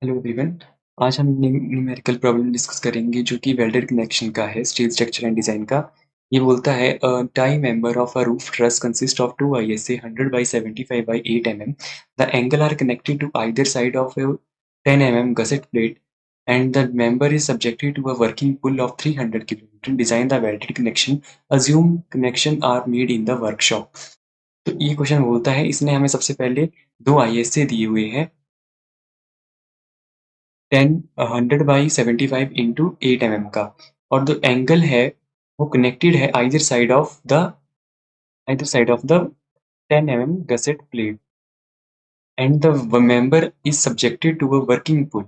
Hello everyone. आज हम numerical problem discuss करेंगे जो कि वेल्डेड कनेक्शन का है, स्टील स्ट्रक्चर एंड डिजाइन का। ये बोलता है tie member of a roof truss consist of two ISA 100 by 75 by 8 mm. The angle are connected to either side of a 10 mm gusset plate and the member is subjected to a working pull of 300 kN. Design the welded connection. Assume connection are made in the workshop. तो ये question बोलता है, इसने हमें सबसे पहले दो ISA दिए हुए हैं 10 100 बाई 75 इंटू 8 mm का, और जो एंगल है वो कनेक्टेड है either side of the 10 mm gusset plate and the member is subjected to a working pull.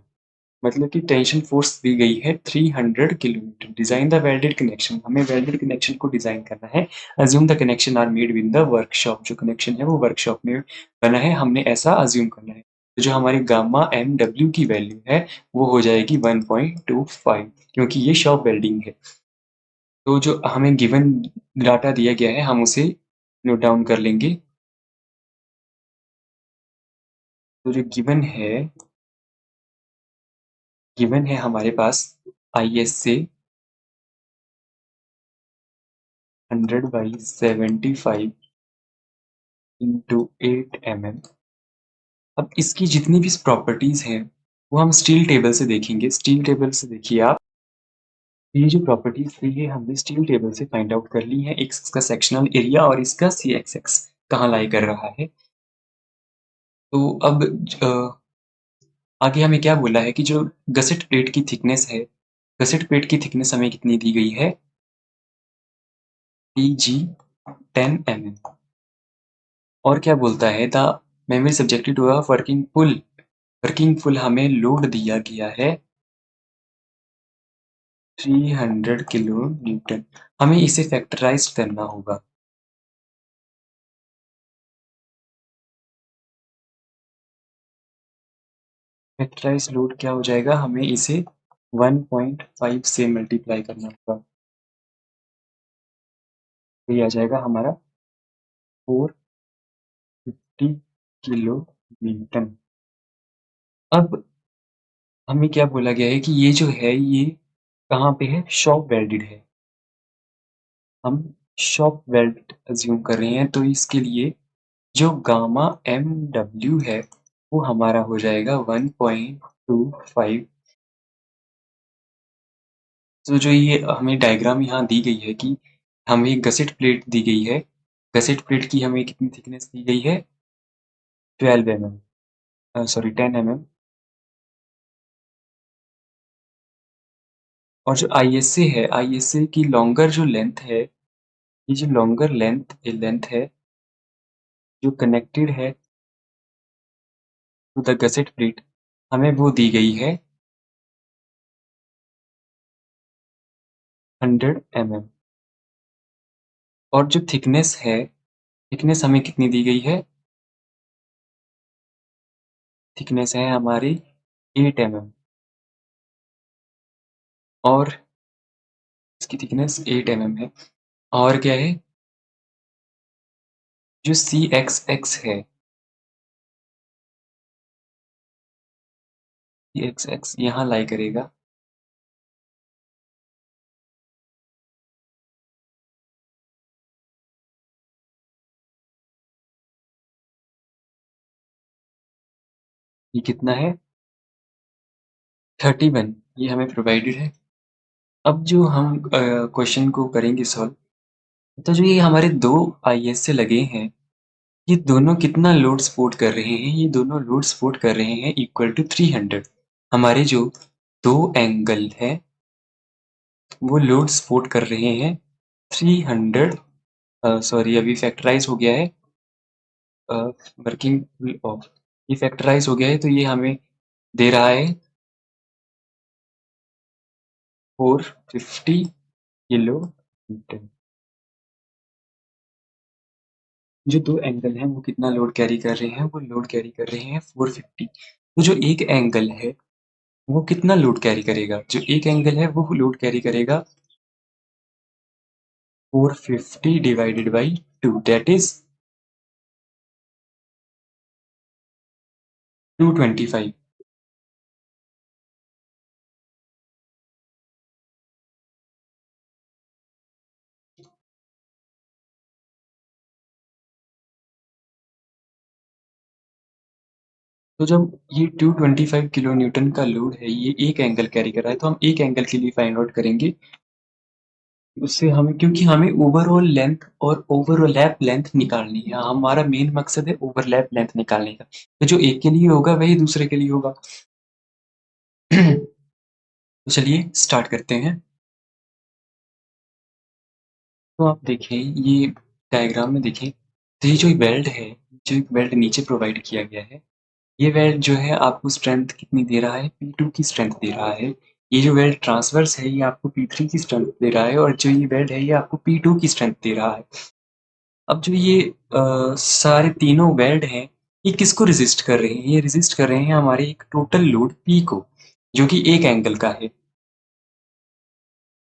मतलब कि टेंशन फोर्स दी गई है 300 kilometre. Design the welded connection, हमें वेल्डेड कनेक्शन को डिजाइन करना है। Assume the connection are made with the workshop, जो कनेक्शन है वो वर्कशॉप में बना है, हमने ऐसा अज्यूम करना है। तो जो हमारी गामा एम डब्ल्यू की वैल्यू है वो हो जाएगी 1.25, क्योंकि ये शॉप वेल्डिंग है। तो जो हमें गिवन डाटा दिया गया है हम उसे नोट डाउन कर लेंगे। तो जो गिवन है हमारे पास ISA 100 बाई 75 इंटू 8 mm। अब इसकी जितनी भी प्रॉपर्टीज हैं वो हम स्टील टेबल से देखेंगे। स्टील टेबल से देखिए आप, ये जो प्रॉपर्टीज थी ये हमने स्टील टेबल से फाइंड आउट कर ली है। एक इसका सेक्शनल एरिया और इसका CXX कहाँ लाई कर रहा है। तो अब आगे हमें क्या बोला है कि जो गसेट प्लेट की थिकनेस है, गसेट प्लेट की थिकनेस हमें कितनी दी गई है, PG 10 mm। और क्या बोलता है, the memory subjected to a working pull, working pull हमें लोड दिया गया है 300 किलो न्यूटन। हमें इसे फैक्टराइज करना होगा। फैक्टराइज लोड क्या हो जाएगा, हमें इसे 1.5 से मल्टीप्लाई करना होगा। तो ये आ जाएगा हमारा 450 किलो न्यूटन। अब हमें क्या बोला गया है कि ये जो है ये कहाँ पे है, शॉप वेल्डेड है। हम शॉप वेल्ड अज्यूम कर रहे हैं, तो इसके लिए जो गामा एम डब्ल्यू है वो हमारा हो जाएगा 1.25। तो जो ये हमें डायग्राम यहाँ दी गई है कि हमें गसेट प्लेट दी गई है, गसेट प्लेट की हमें कितनी थिकनेस दी गई है 12 mm, सॉरी 10 mm। और जो ISA है, ISA की लॉन्गर जो लेंथ है, ये जो लॉन्गर लेंथ है जो कनेक्टेड है टू द गसेट प्लेट, हमें वो दी गई है 100 mm। और जो थिकनेस है, थिकनेस हमें कितनी दी गई है, थिकनेस है हमारी 8 mm। और इसकी थिकनेस 8 mm है। और क्या है, जो CXX है, CXX यहाँ लाई करेगा। ये कितना है 31, ये हमें प्रोवाइडेड है। अब जो हम क्वेश्चन को करेंगे सॉल्व, तो जो ये हमारे दो ISA लगे हैं, ये दोनों कितना लोड सपोर्ट कर रहे हैं, ये दोनों लोड सपोर्ट कर रहे हैं इक्वल टू 300। हमारे जो दो एंगल है वो लोड सपोर्ट कर रहे हैं 300। सॉरी अभी फैक्टराइज हो गया है, वर्किंग ऑफ, ये फैक्टराइज हो गया है, तो ये हमें दे रहा है 450 किलो न्यूटन। जो दो एंगल हैं वो कितना लोड कैरी कर रहे हैं, वो लोड कैरी कर रहे हैं 450। तो जो एक एंगल है वो कितना लोड कैरी करेगा, जो एक एंगल है वो लोड कैरी करेगा 450 डिवाइडेड बाई 2, दैट इज 225। तो जब ये 225 किलो न्यूटन का लोड है, ये एक एंगल कैरी कर रहा है, तो हम एक एंगल के लिए फाइंड आउट करेंगे। उससे हमें, क्योंकि हमें ओवरऑल लेंथ और ओवरलैप लेंथ निकालनी है, हमारा मेन मकसद है ओवरलैप लेंथ निकालने का। तो जो एक के लिए होगा वही दूसरे के लिए होगा। तो चलिए स्टार्ट करते हैं। तो आप देखें, ये डायग्राम में देखें, तो ये जो वेल्ड है, जो एक वेल्ड नीचे प्रोवाइड किया गया है, ये वेल्ड जो है आपको स्ट्रेंथ कितनी दे रहा है, P2 की स्ट्रेंथ दे रहा है। ये जो वेल्ड ट्रांसवर्स है, ये आपको P3 की स्ट्रेंथ दे रहा है, और जो ये वेल्ड है, ये आपको P2 की स्ट्रेंथ दे रहा है। अब जो ये सारे तीनों वेल्ड हैं, ये किसको रेजिस्ट कर रहे हैं? ये रेजिस्ट कर रहे हैं हमारे एक टोटल लोड P को, जो कि एक एंगल का है,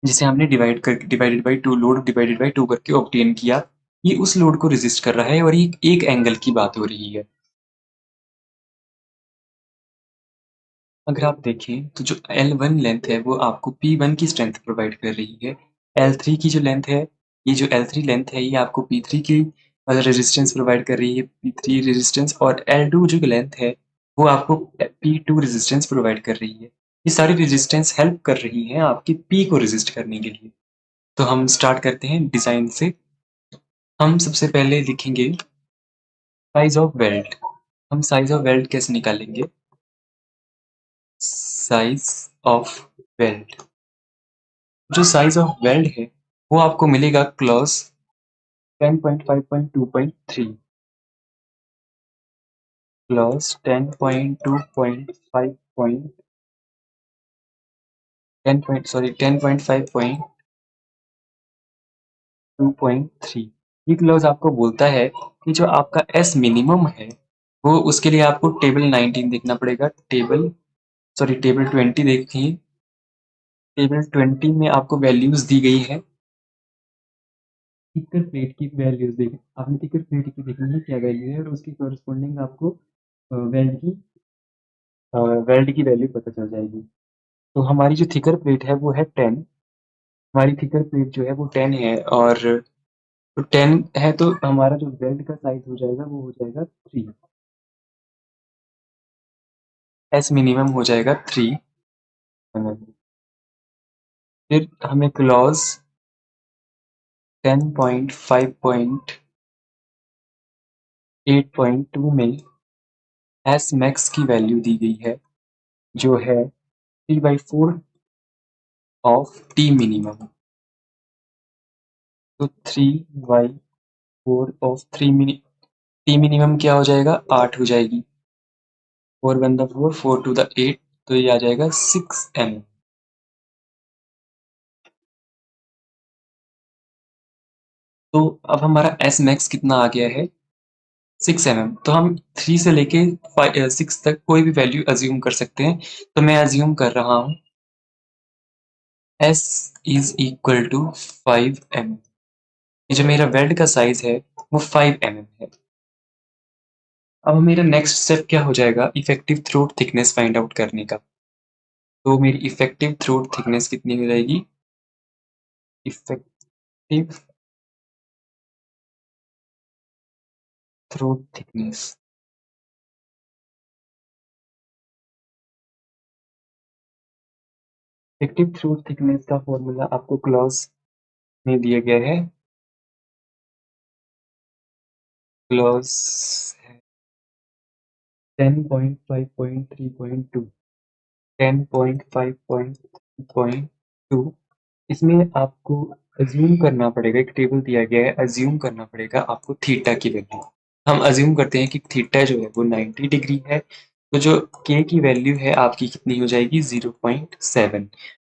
जिसे हमने divided by two, load divided by two करके ऑब्टेन किया। ये उस लोड को रेजिस्ट कर रहा है, और ये एक एंगल की बात हो रही है। अगर आप देखें तो जो L1 लेंथ है, वो आपको P1 की स्ट्रेंथ प्रोवाइड कर रही है। L3 की जो लेंथ है, ये जो L3 लेंथ है, ये आपको P3 की रेजिस्टेंस प्रोवाइड कर रही है, P3 रेजिस्टेंस। और L2 जो लेंथ है, वो आपको P2 रेजिस्टेंस प्रोवाइड कर रही है। ये सारी रेजिस्टेंस हेल्प कर रही हैं आपकी P को रेजिस्ट करने के लिए। तो हम स्टार्ट करते हैं डिजाइन से। हम सबसे पहले लिखेंगे साइज ऑफ वेल्ट। हम साइज ऑफ वेल्ट कैसे निकालेंगे? साइज ऑफ वेल्ट, जो साइज ऑफ वेल्ड है, वो आपको मिलेगा क्लॉज 10.5.2.3, क्लॉज 10.5.3। ये क्लॉज आपको बोलता है कि जो आपका एस मिनिमम है, वो उसके लिए आपको टेबल 19 देखना पड़ेगा। टेबल 20 देखिए। टेबल 20 में आपको वैल्यूज दी गई है। थिकर प्लेट की वैल्यूज देखें, आपने थिकर प्लेट की देखनी है क्या वैल्यू है, और उसकी कॉरस्पॉन्डिंग आपको वेल्ड की वेल्ड की वैल्यू पता चल जाएगी। तो हमारी जो थिकर प्लेट है वो है 10। हमारी थिकर प्लेट जो है वो 10 है, और तो 10 है, तो हमारा जो वेल्ड का साइज हो जाएगा वो हो जाएगा 3। एस मिनिमम हो जाएगा 3 mm। फिर हमें क्लॉज 10.5.8.2 में एस मैक्स की वैल्यू दी गई है, जो है 3/4 ऑफ टी मिनिमम। तो 3/4 ऑफ टी मिनिमम क्या हो जाएगा? 8 हो जाएगी। 4 1 4, 4 2 8, तो ये आ जाएगा 6 mm। तो अब हमारा एस मैक्स कितना आ गया है? 6 mm। तो हम 3 से लेके 6 तक कोई भी वैल्यू अज्यूम कर सकते हैं। तो मैं अज्यूम कर रहा हूँ S is equal to 5 mm। ये जो मेरा वेल्ड का साइज है वो 5 mm है। अब मेरा नेक्स्ट स्टेप क्या हो जाएगा? Effective throat thickness find out करने का। तो मेरी इफेक्टिव थ्रोट थिकनेस कितनी हो जाएगी? Effective throat thickness, effective throat thickness का फॉर्मूला आपको क्लॉज में दिया गया है। क्लॉज 10.5.3.2, 10.5.3.2। इसमें आपको अज्यूम करना पड़ेगा, एक टेबल दिया गया है, अज्यूम करना पड़ेगा आपको थीटा की वैल्यू। हम अज्यूम करते हैं कि थीटा जो है वो 90 डिग्री है, तो जो के की वैल्यू है आपकी कितनी हो जाएगी? 0.7।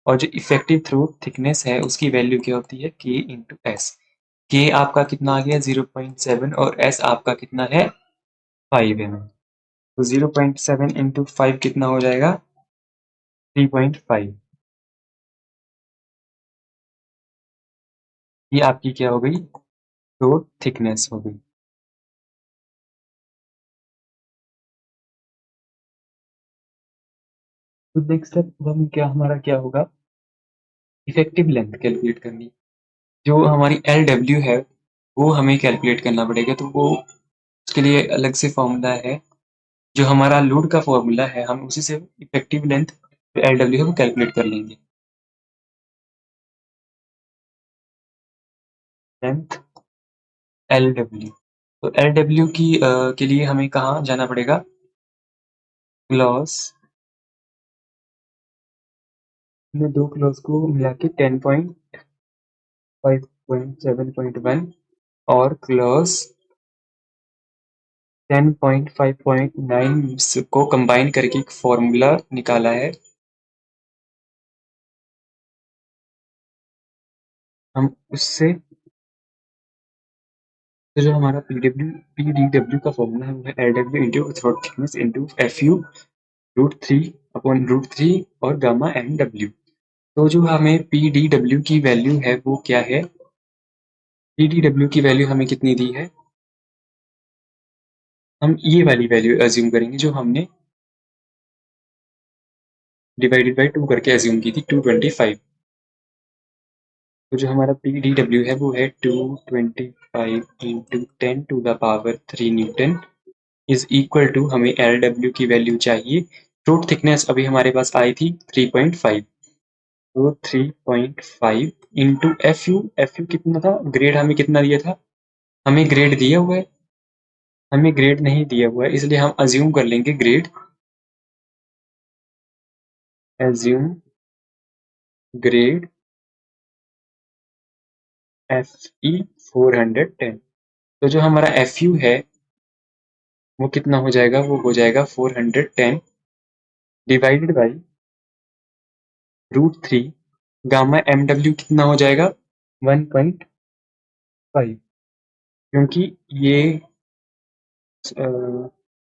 और जो इफेक्टिव थ्रोट थिकनेस है उसकी वैल्यू क्या होती है? के इंटू एस। के आपका कितना आ गया? 0.7, और एस आपका कितना है? 5 mm। तो 0.7 इंटू 5 कितना हो जाएगा? 3.5। ये आपकी क्या हो गई? थ्रोट थिकनेस हो गई। तो नेक्स्ट स्टेप हम क्या, हमारा क्या होगा? इफेक्टिव लेंथ कैलकुलेट करनी। जो हमारी एल डब्ल्यू है, वो हमें कैलकुलेट करना पड़ेगा। तो वो उसके लिए अलग से फॉर्मूला है। जो हमारा लोड का फॉर्मूला है हम उसी से इफेक्टिव लेंथ LW है वो कैलकुलेट कर लेंगे। लेंथ LW, तो LW के लिए हमें कहाँ जाना पड़ेगा? क्लॉज, हमने दो क्लॉज को मिला के 10.5.7.1 और क्लॉज 10.5.9 को कंबाइन करके एक फॉर्मूला निकाला है। हम उससे तो जो हमारा PDW का फॉर्मूला है वो है LW into throat thickness into FU √3 और गामा MW। तो जो हमें PDW की वैल्यू है वो क्या है? PDW की वैल्यू हमें कितनी दी है? हम ये वाली वैल्यू एज्यूम करेंगे जो हमने डिवाइडेड बाई 2 करके एज्यूम की थी, 225। तो जो हमारा PDW है वो है 225 into 10⁻³ newton is equal to, हमें LW की वैल्यू चाहिए। थ्रोट थिकनेस अभी हमारे पास आई थी 3.5, तो 3.5 इंटू FU कितना था? ग्रेड हमें कितना दिया था? हमें ग्रेड दिया हुआ है? हमें ग्रेड नहीं दिया हुआ है, इसलिए हम अज्यूम कर लेंगे ग्रेड। Assume grade FE 410। तो जो हमारा FU है वो कितना हो जाएगा? वो हो जाएगा 410 डिवाइडेड बाई √3। गामा MW कितना हो जाएगा? 1.5, क्योंकि ये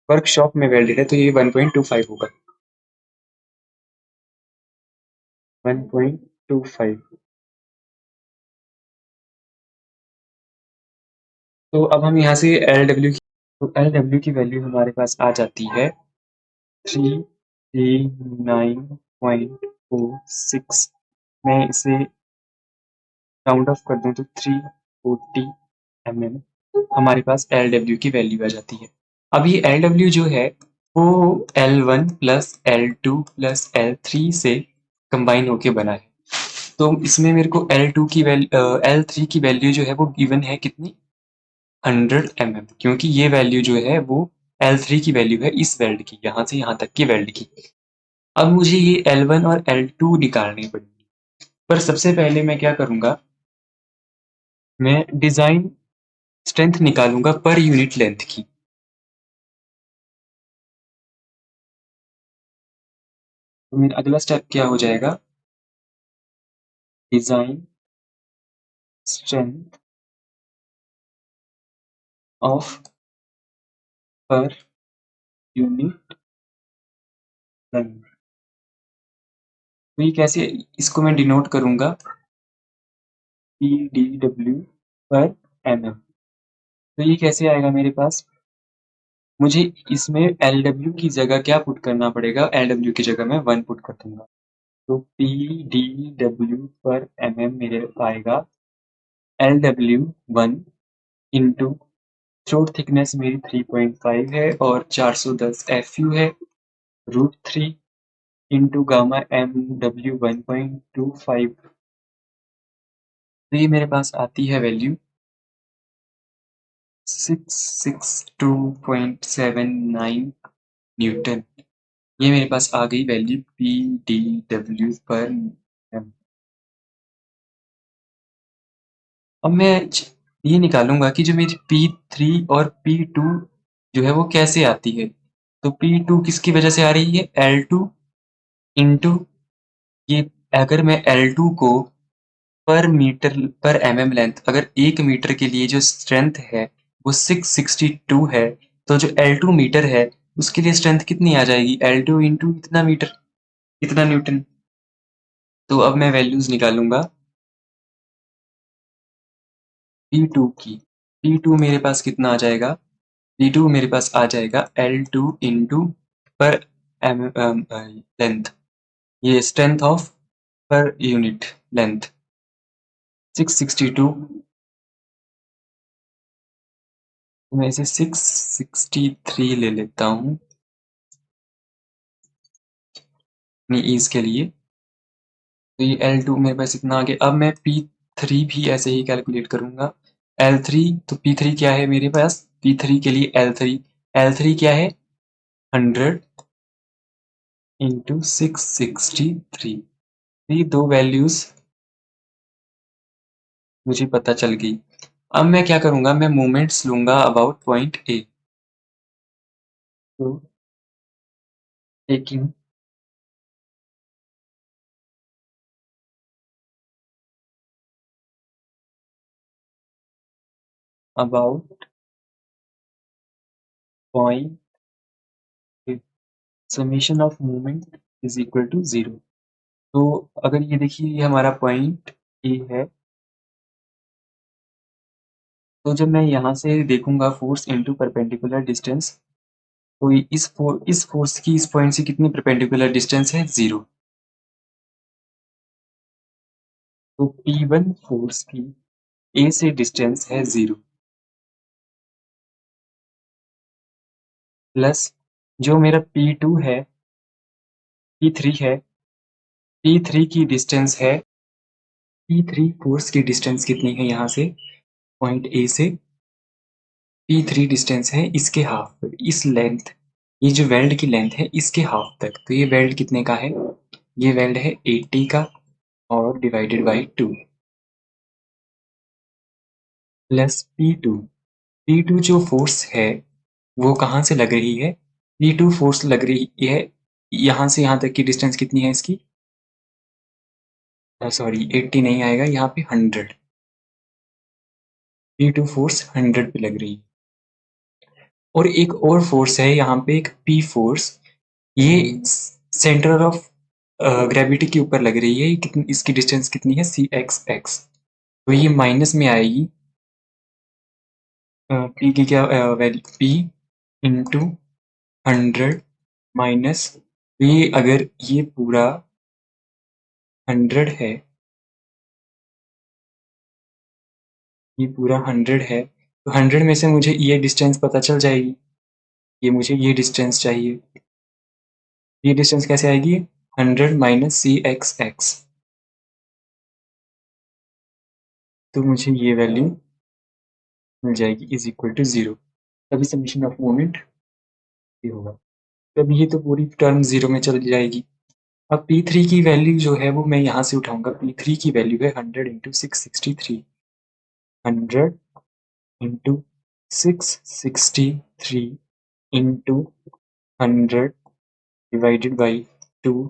वर्कशॉप में वेल्डेड है तो ये 1.25 होगा। 1.25। तो अब हम यहाँ से LW की वैल्यू हमारे पास आ जाती है 339.46। मैं इसे राउंड ऑफ कर दूं तो 340 mm हमारे पास LW की वैल्यू आ जाती है। अब ये LW जो है वो L1 plus L2 plus L3 से कंबाइन होके बना है। तो इसमें मेरे को L3 की वैल्यू जो है वो गिवन है कितनी? 100 mm, क्योंकि ये वैल्यू जो है वो L3 की वैल्यू है इस वेल्ड की, यहाँ से यहाँ तक की वेल्ड की। अब मुझे ये L1 और L2 निकालनी पड़ेगी, पर सबसे पहले मैं क्या करूँगा, मैं design strength निकालूँगा per unit length की। तो मेरा अगला स्टेप क्या हो जाएगा? Design strength of per unit length. तो ये कैसे, इसको मैं डिनोट करूँगा PDW पर mm। तो ये कैसे आएगा मेरे पास? मुझे इसमें LW की जगह क्या पुट करना पड़ेगा? LW की जगह मैं 1 पुट कर दूंगा, तो PDW पर mm मेरे आएगा LW 1 इंटू थ्रोट थिकनेस मेरी 3.5 है और 410 FU है, √3 इंटू गामा MW 1.25। तो ये मेरे पास आती है वैल्यू 662.79 न्यूटन। ये मेरे पास आ गई वैल्यू PDW पर m। अब मैं ये निकालूंगा कि जो मेरी P3 और P2 जो है वो कैसे आती है। तो P2 किसकी वजह से आ रही है? L2 इंटू ये, अगर मैं L2 को पर मीटर पर mm लेंथ, अगर 1 मीटर के लिए जो स्ट्रेंथ है वो 662 है, तो जो L2 मीटर है उसके लिए स्ट्रेंथ कितनी आ जाएगी? L2 इंटू इतना मीटर, इतना न्यूटन। तो अब मैं वैल्यूज निकालूंगा P2 की। P2 मेरे पास कितना आ जाएगा? P2 मेरे पास आ जाएगा L2 इंटू पर लेंथ, ये strength of per unit length 662। मैं इसे 663 ले लेता हूँ। ईज के लिए। तो ये L2 मेरे पास इतना आ गया। अब मैं P3 भी ऐसे ही कैलकुलेट करूंगा। L3 तो P3 क्या है मेरे पास, P3 के लिए L3 क्या है 100 इंटू 663। ये दो वैल्यूज मुझे पता चल गई। अब मैं क्या करूंगा, मैं मोमेंट्स लूंगा अबाउट पॉइंट ए। तो taking about point A, summation of moment is equal to 0। तो अगर ये देखिए ये हमारा पॉइंट ए है, तो जब मैं यहाँ से देखूंगा फोर्स इनटू परपेंडिकुलर डिस्टेंस, तो इस फोर्स की इस पॉइंट से कितनी परपेंडिकुलर डिस्टेंस है 0। तो P1 फोर्स की ए से डिस्टेंस है 0, प्लस जो मेरा P2 है, P3 है, P3 की डिस्टेंस है, P3 फोर्स की डिस्टेंस कितनी है यहाँ से पॉइंट ए से, P3 डिस्टेंस है इसके हाफ पर, इस लेंथ, ये जो वेल्ड की लेंथ है इसके हाफ तक। तो ये वेल्ड कितने का है, ये वेल्ड है 80 का और डिवाइडेड बाई 2 प्लस P2 जो फोर्स है वो कहाँ से लग रही है, P2 फोर्स लग रही है यहाँ से यहाँ तक की डिस्टेंस कितनी है इसकी, सॉरी 80 नहीं आएगा यहाँ पे 100। P2 फोर्स 100 पे लग रही है। और एक और फोर्स है यहाँ पे, एक P फोर्स, ये सेंटर ऑफ ग्रेविटी के ऊपर लग रही है। ये कितनी, इसकी डिस्टेंस कितनी है CXX। तो ये माइनस में आएगी, P की क्या वैल्यू, P इंटू 100 माइनस, ये अगर ये पूरा 100 है, ये पूरा 100 है, तो 100 में से मुझे ये डिस्टेंस पता चल जाएगी। ये मुझे ये डिस्टेंस चाहिए। ये डिस्टेंस कैसे आएगी, 100 माइनस CXX। तो मुझे ये वैल्यू मिल जाएगी इज इक्वल टू 0। तभी समेशन ऑफ मोमेंट ये होगा। तब ये तो पूरी टर्म 0 में चली जाएगी। अब P3 की वैल्यू जो है वो मैं यहाँ से उठाऊंगा। P3 की वैल्यू है 100 into 663, 100 into 663 into 100 divided by 2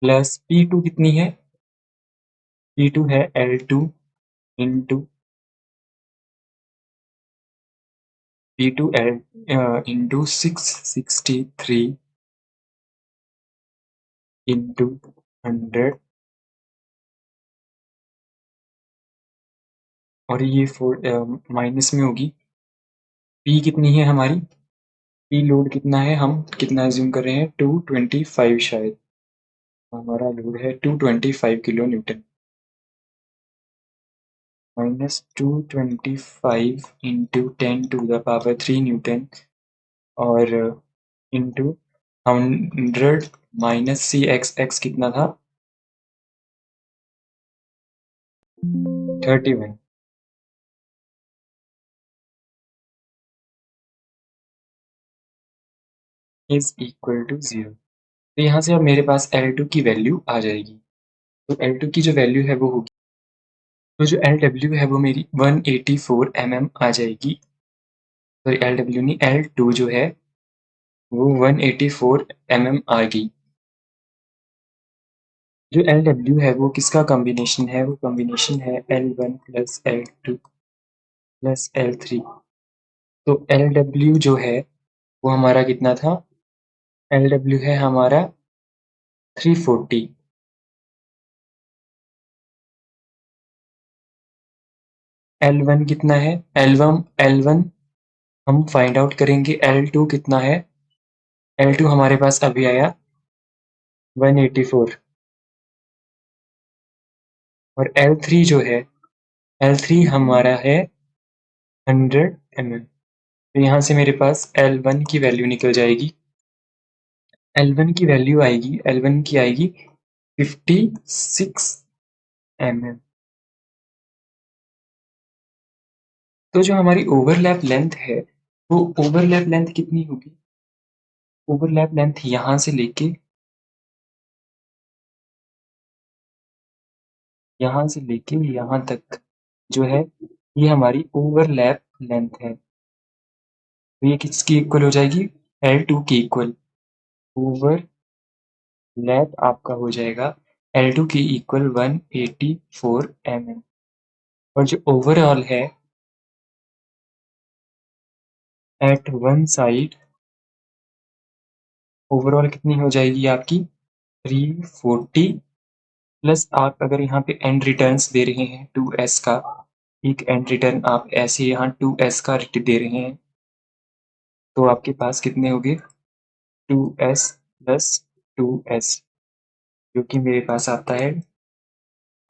plus P2 कितनी है, P2 है L2 into P2 L into 663 into 100, और ये माइनस में होगी। P कितनी है हमारी, P लोड कितना है, हम कितना एज्यूम कर रहे हैं 225, शायद हमारा लोड है 225 kilo Newton, minus 225 into 10⁻³ Newton, और इंटू 100 माइनस CXX कितना था 31 इज इक्वल टू 0। तो यहाँ से अब मेरे पास L2 की वैल्यू आ जाएगी। तो L2 की जो वैल्यू है वो होगी, तो जो LW है वो मेरी 184 mm आ जाएगी। सॉरी LW नहीं, L2 जो है वो 184 mm आ गई। जो LW है वो किसका कॉम्बिनेशन है, वो कॉम्बिनेशन है L1 plus L2 plus L3। तो LW जो है वो हमारा कितना था, LW है हमारा 340। L1 कितना है, L1 हम फाइंड आउट करेंगे। L2 कितना है, L2 हमारे पास अभी आया 184, और L3 जो है, L3 हमारा है 100 mm। तो यहाँ से मेरे पास L1 की वैल्यू निकल जाएगी L1 की वैल्यू आएगी, L1 की आएगी 56 mm। तो जो हमारी ओवरलैप लेंथ है वो ओवरलैप लेंथ कितनी होगी? ओवरलैप लेंथ यहाँ से लेके यहाँ तक जो है ये हमारी ओवरलैप लेंथ है। तो ये किसकी इक्वल हो जाएगी? L2 की इक्वल। ओवरलैप आपका हो जाएगा L2 की इक्वल 184 mm। और जो ओवरऑल है एट वन साइड, ओवरऑल कितनी हो जाएगी आपकी? 340 प्लस आप अगर यहाँ पे एंड रिटर्न्स दे रहे हैं 2s का, एक एंड रिटर्न आप ऐसे यहाँ 2s का दे रहे हैं, तो आपके पास कितने हो गए? 2s प्लस 2s, जो कि मेरे पास आता है,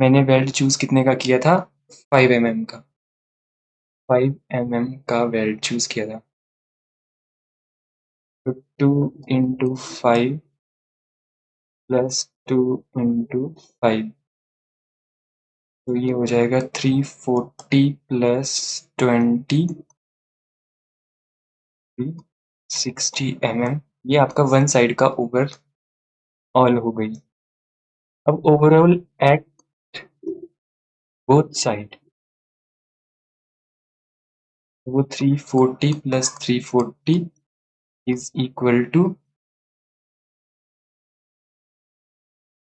मैंने वेल्ड चूज कितने का किया था? 5 mm का, 5 mm का वेल्ड चूज किया था। तो 2 इंटू 5 प्लस 2 इंटू 5, तो ये हो जाएगा 340 प्लस 20 60 mm। ये आपका वन साइड का ओवर ऑल हो गई। अब ओवरऑल एट बोथ साइड, वो 340 plus 340 is equal to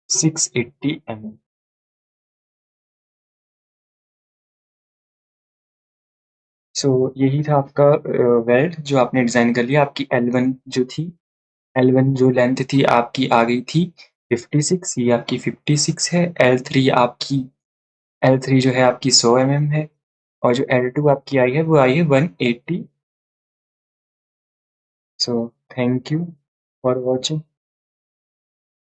680 mm। So यही था आपका वेल्ड जो आपने डिजाइन कर लिया। आपकी L1 जो थी, L1 जो लेंथ थी आपकी आ गई थी 56, ये आपकी 56 है। L3 जो है आपकी 100 mm है, और जो L2 आपकी आई है वो आई है 180। So thank you for watching.